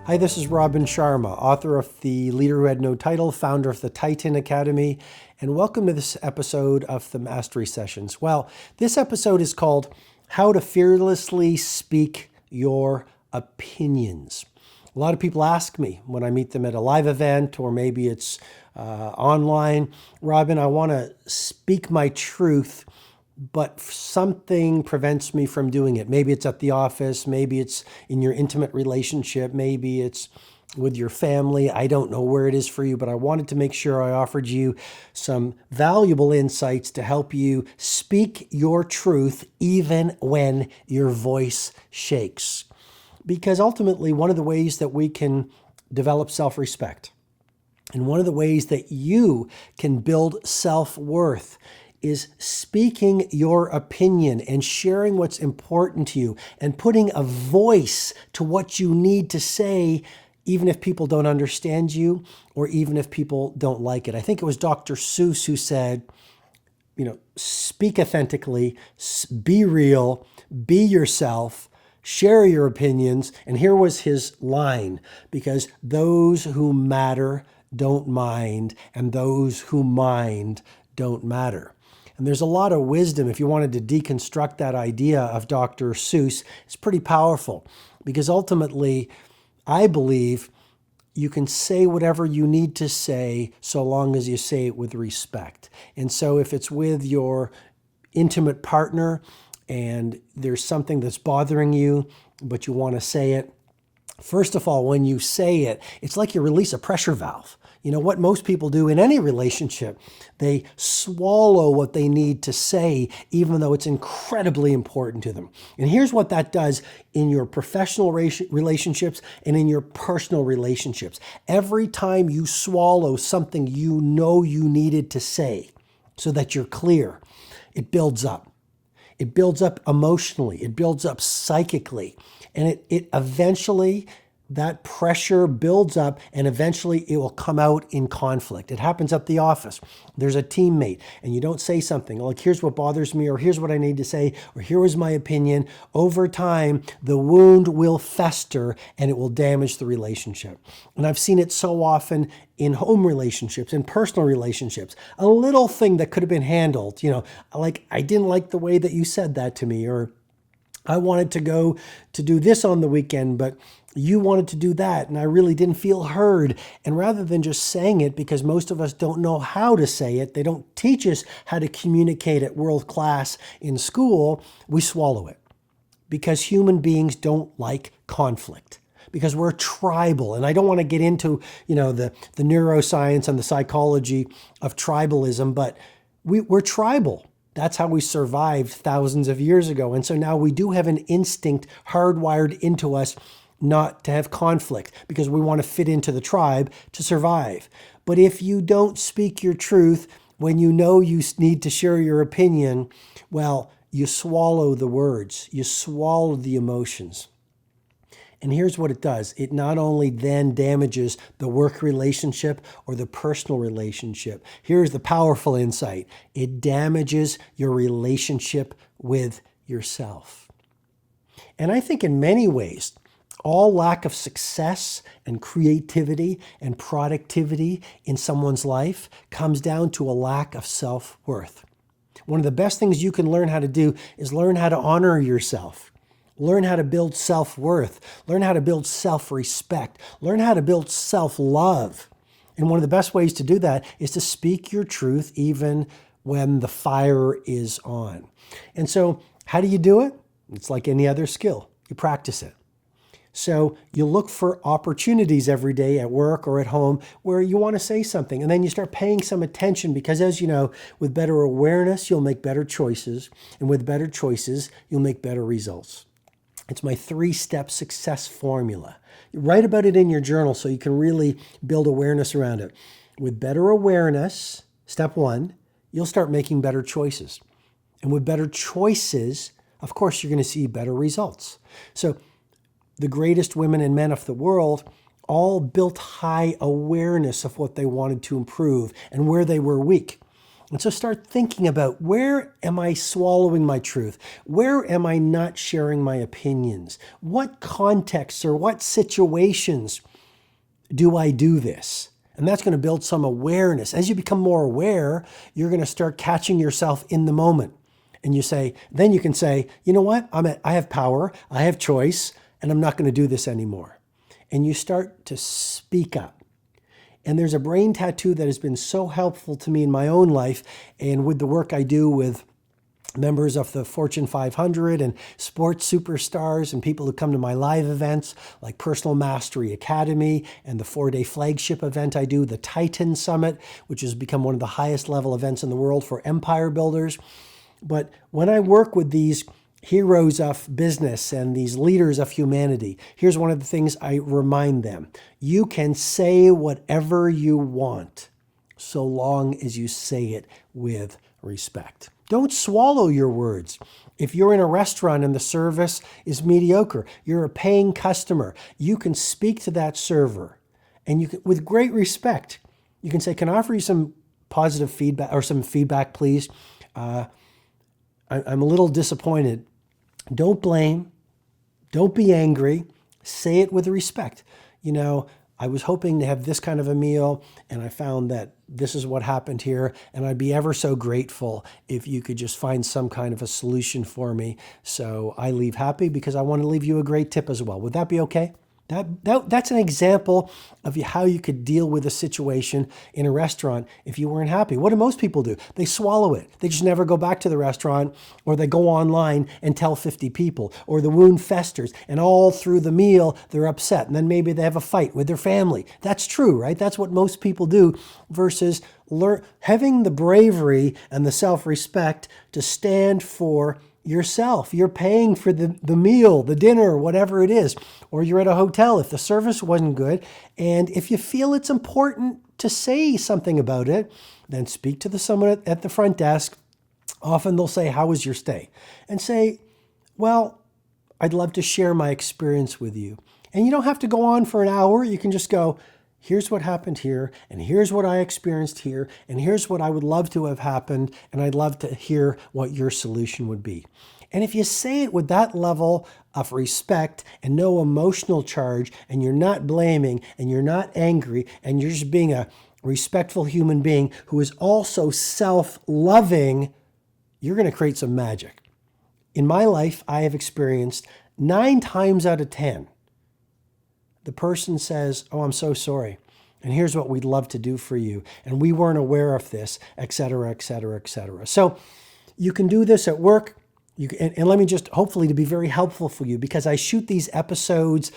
Hi, this is Robin Sharma, author of The Leader Who Had No Title, founder of the Titan Academy, and welcome to this episode of the Mastery Sessions. Well, this episode is called How to Fearlessly Speak Your Opinions. A lot of people ask me when I meet them at a live event, or maybe it's online, Robin, I want to speak my truth, but something prevents me from doing it. Maybe it's at the office, maybe it's in your intimate relationship, maybe it's with your family. I don't know where it is for you, but I wanted to make sure I offered you some valuable insights to help you speak your truth even when your voice shakes. Because ultimately, one of the ways that we can develop self-respect and one of the ways that you can build self-worth is speaking your opinion and sharing what's important to you and putting a voice to what you need to say, even if people don't understand you or even if people don't like it. I think it was Dr. Seuss who said, speak authentically, be real, be yourself, share your opinions. And here was his line, because those who matter don't mind, and those who mind don't matter. And there's a lot of wisdom. If you wanted to deconstruct that idea of Dr. Seuss, it's pretty powerful, because ultimately, I believe you can say whatever you need to say so long as you say it with respect. And so if it's with your intimate partner and there's something that's bothering you, but you want to say it, first of all, when you say it, it's like you release a pressure valve. You know what most people do in any relationship? They swallow what they need to say, even though it's incredibly important to them. And here's what that does in your professional relationships and in your personal relationships. Every time you swallow something you know you needed to say so that you're clear, it builds up. It builds up emotionally. It builds up psychically. And it eventually, that pressure builds up and eventually it will come out in conflict. It happens at the office. There's a teammate and you don't say something like, here's what bothers me, or here's what I need to say, or here is my opinion. Over time, the wound will fester and it will damage the relationship. And I've seen it so often in home relationships, in personal relationships. A little thing that could have been handled, like, I didn't like the way that you said that to me, or I wanted to go to do this on the weekend, but you wanted to do that, and I really didn't feel heard. And rather than just saying it, because most of us don't know how to say it, they don't teach us how to communicate at world class in school, we swallow it. Because human beings don't like conflict. Because we're tribal. And I don't want to get into, the neuroscience and the psychology of tribalism, but we're tribal. That's how we survived thousands of years ago. And so now we do have an instinct hardwired into us not to have conflict, because we want to fit into the tribe to survive. But if you don't speak your truth when you know you need to share your opinion, well, you swallow the words, you swallow the emotions. And here's what it does. It not only then damages the work relationship or the personal relationship. Here's the powerful insight. It damages your relationship with yourself. And I think in many ways, all lack of success and creativity and productivity in someone's life comes down to a lack of self-worth. One of the best things you can learn how to do is learn how to honor yourself. Learn how to build self-worth. Learn how to build self-respect. Learn how to build self-love. And one of the best ways to do that is to speak your truth even when the fire is on. And so how do you do it? It's like any other skill. You practice it. So you look for opportunities every day at work or at home where you want to say something, and then you start paying some attention, because as you know, with better awareness, you'll make better choices, and with better choices, you'll make better results. It's my 3-step success formula. You write about it in your journal so you can really build awareness around it. With better awareness, step 1, you'll start making better choices. And with better choices, of course, you're going to see better results. So the greatest women and men of the world all built high awareness of what they wanted to improve and where they were weak. And so start thinking about, where am I swallowing my truth? Where am I not sharing my opinions? What contexts or what situations do I do this? And that's going to build some awareness. As you become more aware, you're going to start catching yourself in the moment. And then you can say, you know what? I have power, I have choice, and I'm not going to do this anymore. And you start to speak up. And there's a brain tattoo that has been so helpful to me in my own life and with the work I do with members of the Fortune 500 and sports superstars and people who come to my live events like Personal Mastery Academy and the 4-day flagship event I do, the Titan Summit, which has become one of the highest level events in the world for empire builders. But when I work with these heroes of business and these leaders of humanity, here's one of the things I remind them. You can say whatever you want so long as you say it with respect. Don't swallow your words. If you're in a restaurant and the service is mediocre, you're a paying customer, you can speak to that server and you can, with great respect, you can say, can I offer you some positive feedback or some feedback, please? I'm a little disappointed. Don't blame. Don't be angry. Say it with respect. I was hoping to have this kind of a meal, and I found that this is what happened here, and I'd be ever so grateful if you could just find some kind of a solution for me so I leave happy, because I want to leave you a great tip as well. Would that be okay? That's an example of how you could deal with a situation in a restaurant if you weren't happy. What do most people do? They swallow it. They just never go back to the restaurant, or they go online and tell 50 people, or the wound festers, and all through the meal they're upset, and then maybe they have a fight with their family. That's true, right? That's what most people do, versus having the bravery and the self-respect to stand for yourself. You're paying for the meal, the dinner, whatever it is, or you're at a hotel if the service wasn't good. And if you feel it's important to say something about it, then speak to someone at the front desk. Often they'll say, how was your stay? And say, well, I'd love to share my experience with you. And you don't have to go on for an hour. You can just go, here's what happened here, and here's what I experienced here, and here's what I would love to have happened, and I'd love to hear what your solution would be. And if you say it with that level of respect and no emotional charge, and you're not blaming, and you're not angry, and you're just being a respectful human being who is also self-loving, you're going to create some magic. In my life, I have experienced 9 times out of 10, the person says, oh, I'm so sorry, and here's what we'd love to do for you, and we weren't aware of this, et cetera, et cetera, et cetera. So you can do this at work. And let me just, hopefully to be very helpful for you, because I shoot these episodes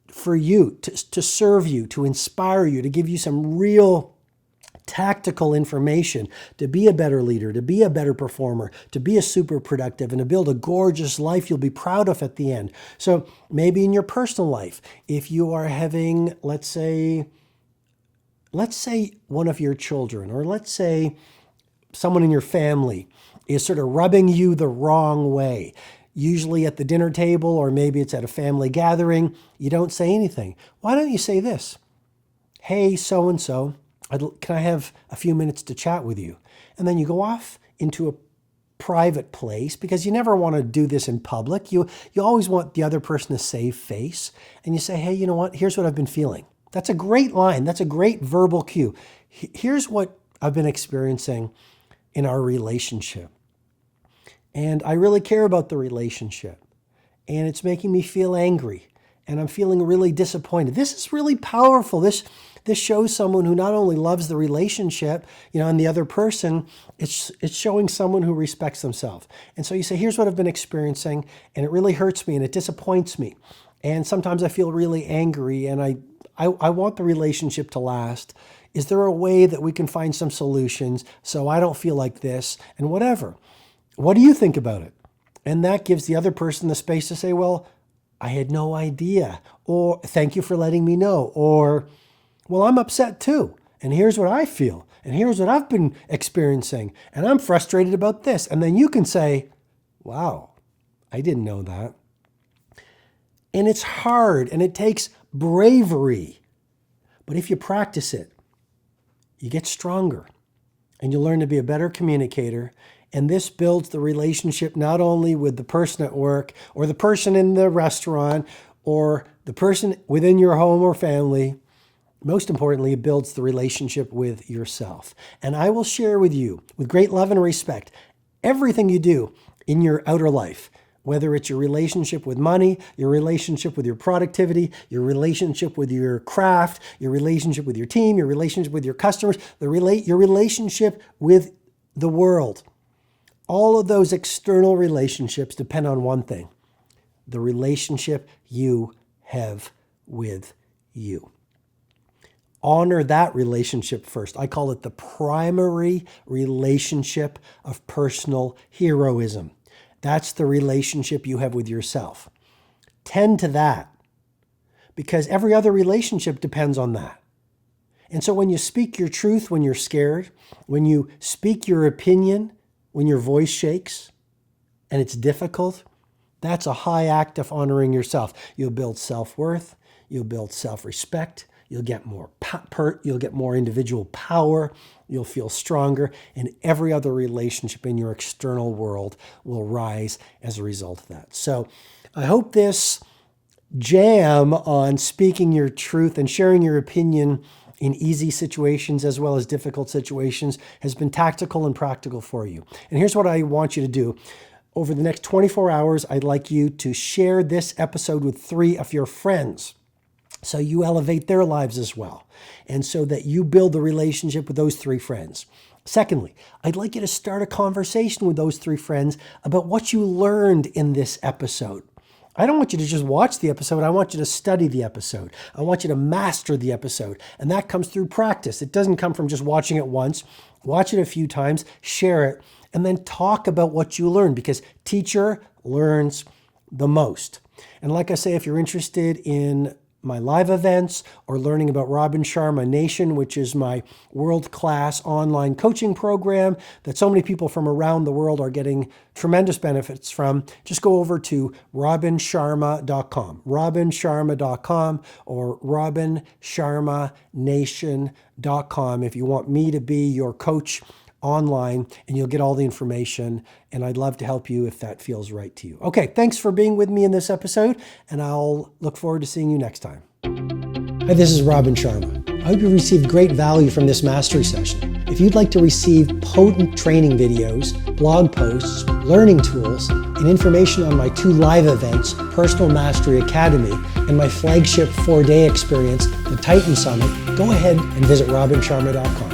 for you, to serve you, to inspire you, to give you some real tactical information to be a better leader, to be a better performer, to be a super productive, and to build a gorgeous life you'll be proud of at the end. So maybe in your personal life, if you are having, let's say one of your children, or let's say someone in your family is sort of rubbing you the wrong way, usually at the dinner table, or maybe it's at a family gathering, you don't say anything. Why don't you say this? Hey, so-and-so, can I have a few minutes to chat with you? And then you go off into a private place, because you never want to do this in public. You always want the other person to save face. And you say, hey, you know what? Here's what I've been feeling. That's a great line. That's a great verbal cue. Here's what I've been experiencing in our relationship. And I really care about the relationship. And it's making me feel angry. And I'm feeling really disappointed. This is really powerful. This shows someone who not only loves the relationship, and the other person, it's showing someone who respects themselves. And so you say, here's what I've been experiencing, and it really hurts me, and it disappoints me. And sometimes I feel really angry, and I want the relationship to last. Is there a way that we can find some solutions so I don't feel like this, and whatever? What do you think about it? And that gives the other person the space to say, well, I had no idea, or thank you for letting me know, or, well, I'm upset too, and here's what I feel, and here's what I've been experiencing, and I'm frustrated about this. And then you can say, wow, I didn't know that. And it's hard, and it takes bravery. But if you practice it, you get stronger. and you'll learn to be a better communicator. And this builds the relationship not only with the person at work or the person in the restaurant or the person within your home or family. Most importantly, it builds the relationship with yourself. And I will share with you, with great love and respect, everything you do in your outer life, whether it's your relationship with money, your relationship with your productivity, your relationship with your craft, your relationship with your team, your relationship with your customers, your relationship with the world. All of those external relationships depend on one thing: the relationship you have with you. Honor that relationship first. I call it the primary relationship of personal heroism. That's the relationship you have with yourself. Tend to that, because every other relationship depends on that. And so when you speak your truth when you're scared, when you speak your opinion when your voice shakes and it's difficult, that's a high act of honoring yourself. You'll build self-worth, you'll build self-respect, you'll get more individual power, you'll feel stronger, and every other relationship in your external world will rise as a result of that. So I hope this jam on speaking your truth and sharing your opinion in easy situations as well as difficult situations has been tactical and practical for you. And here's what I want you to do. Over the next 24 hours, I'd like you to share this episode with 3 of your friends, so you elevate their lives as well, and so that you build the relationship with those 3 friends. Secondly, I'd like you to start a conversation with those 3 friends about what you learned in this episode. I don't want you to just watch the episode. I want you to study the episode. I want you to master the episode. And that comes through practice. It doesn't come from just watching it once. Watch it a few times, share it, and then talk about what you learned, because teacher learns the most. And like I say, if you're interested in my live events or learning about Robin Sharma Nation, which is my world-class online coaching program that so many people from around the world are getting tremendous benefits from, just go over to robinsharma.com, robinsharma.com or robinsharmanation.com if you want me to be your coach online, and you'll get all the information, and I'd love to help you if that feels right to you. Okay, thanks for being with me in this episode, and I'll look forward to seeing you next time. Hi, this is Robin Sharma. I hope you received great value from this mastery session. If you'd like to receive potent training videos, blog posts, learning tools, and information on my 2 live events, Personal Mastery Academy and my flagship 4-day experience, the Titan Summit, go ahead and visit robinsharma.com.